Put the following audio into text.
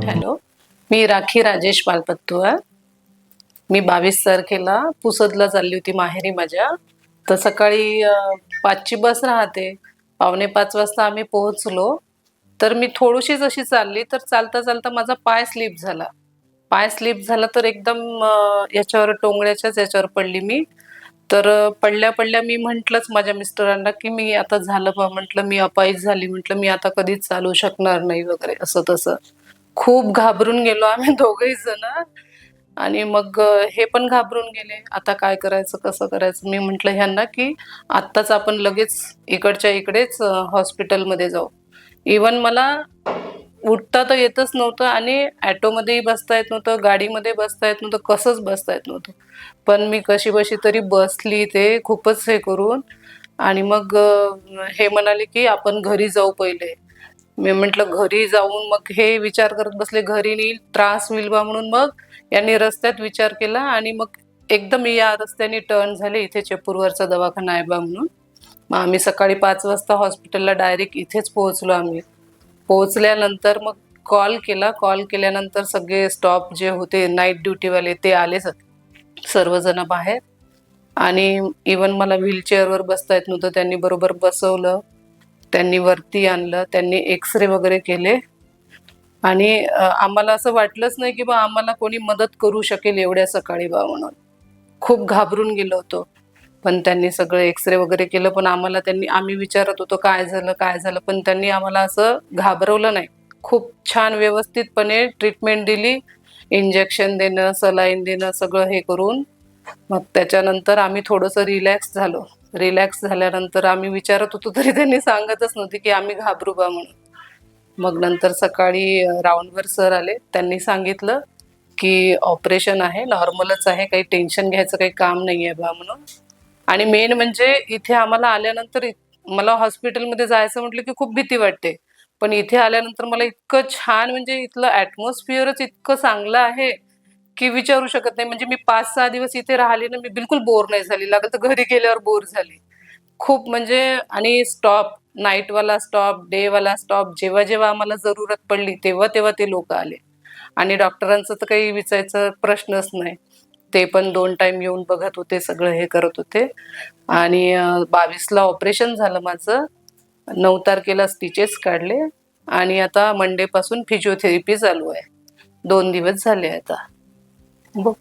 Hello, मी राखी राजेश पालपत्तू आहे. मी 22 तारखेला पुसदला चालली होती माहेरी माझ्या. तर सकाळी 5ची बस राहते. 4:45 वाजता आम्ही पोहोचलो. तर मी थोडीशीच अशी चालली, तर चालता चालता माझा पाय स्लिप झाला. पाय स्लिप झाला तर एकदम याच्यावर टोंगळ्याच्याच याच्यावर पडली मी. तर पडल्या पडल्या मी म्हंटलच माझ्या मिस्टरांना की मी आता झालं बा, म्हटलं मी अपाहिज झाली, म्हटलं मी आता कधीच चालू शकणार नाही वगैरे असं तसं. खूप घाबरून गेलो आम्ही दोघही जण. आणि मग हे पण घाबरून गेले. आता काय करायचं, कसं करायचं? मी म्हटलं ह्यांना की आत्ताच आपण लगेच इकडच्या इकडेच हॉस्पिटलमध्ये जाऊ. इवन मला उठता तर येतच नव्हतं आणि ऑटोमध्येही बसता येत नव्हतं, गाडीमध्ये बसता येत नव्हतं, कसंच बसता येत नव्हतं. पण मी कशीबशी तरी बसली ते खूपच हे करून. आणि मग हे म्हणाले की आपण घरी जाऊ पहिले. मी म्हटलं घरी जाऊन मग हे विचार करत बसले, घरी नेईल त्रास होईल बा म्हणून. मग यांनी रस्त्यात विचार केला आणि मग एकदम या रस्त्याने टर्न झाले, इथे चेपूरवरचा दवाखाना आहे बा म्हणून. मग आम्ही सकाळी 5 वाजता हॉस्पिटलला डायरेक्ट इथेच पोहोचलो आम्ही. पोहोचल्यानंतर मग कॉल केला. कॉल केल्यानंतर सगळे स्टॉप जे होते नाईट ड्युटीवाले ते आले सर्वजण बाहेर. आणि इवन मला व्हीलचेअरवर बसता येत नव्हतं, त्यांनी बरोबर बसवलं, त्यांनी वरती आणलं, त्यांनी एक्सरे वगैरे केले. आणि आम्हाला असं वाटलंच नाही की बा आम्हाला कोणी मदत करू शकेल एवढ्या सकाळी बा म्हणून. खूप घाबरून गेलो होतो. पण त्यांनी सगळं एक्सरे वगैरे केलं. पण आम्हाला आम्ही विचारत होतो काय झालं काय झालं, पण त्यांनी आम्हाला असं घाबरवलं नाही. खूप छान व्यवस्थितपणे ट्रीटमेंट दिली. इंजेक्शन देणं, सलाईन देणं, सगळं हे करून मग त्याच्यानंतर आम्ही थोडंसं रिलॅक्स झालो. रिलॅक्स झाल्यानंतर आम्ही विचारत होतो तरी त्यांनी सांगतच नव्हते की आम्ही घाबरू बा म्हणून. मग नंतर सकाळी राऊंडवर सर आले. त्यांनी सांगितलं की ऑपरेशन आहे, नॉर्मलच आहे, काही टेन्शन घ्यायचं काही काम नाही आहे बा म्हणून. आणि मेन म्हणजे इथे आम्हाला आल्यानंतर मला हॉस्पिटलमध्ये जायचं म्हटलं की खूप भीती वाटते. पण इथे आल्यानंतर मला इतकं छान, म्हणजे इथलं ॲटमॉस्फिअरच इतकं चांगलं आहे की विचारू शकत नाही. म्हणजे मी 5-6 दिवस इथे राहिली ना, मी बिलकुल बोर नाही झाली. लागलं तर घरी गेल्यावर बोर झाली. खूप म्हणजे. आणि स्टॉप, नाईटवाला स्टॉप, डेवाला स्टॉप, जेव्हा जेव्हा आम्हाला जरूरत पडली तेव्हा तेव्हा ते लोक आले. आणि डॉक्टरांचं तर काही विचारायचं प्रश्नच नाही. ते पण 2 टाइम येऊन बघत होते, सगळं हे करत होते. आणि 22ला ऑपरेशन झालं माझं. 9 तारखेला स्टिचेस काढले. आणि आता मंडे पासून फिजिओथेरपी चालू आहे. 2 दिवस झाले आता. बघ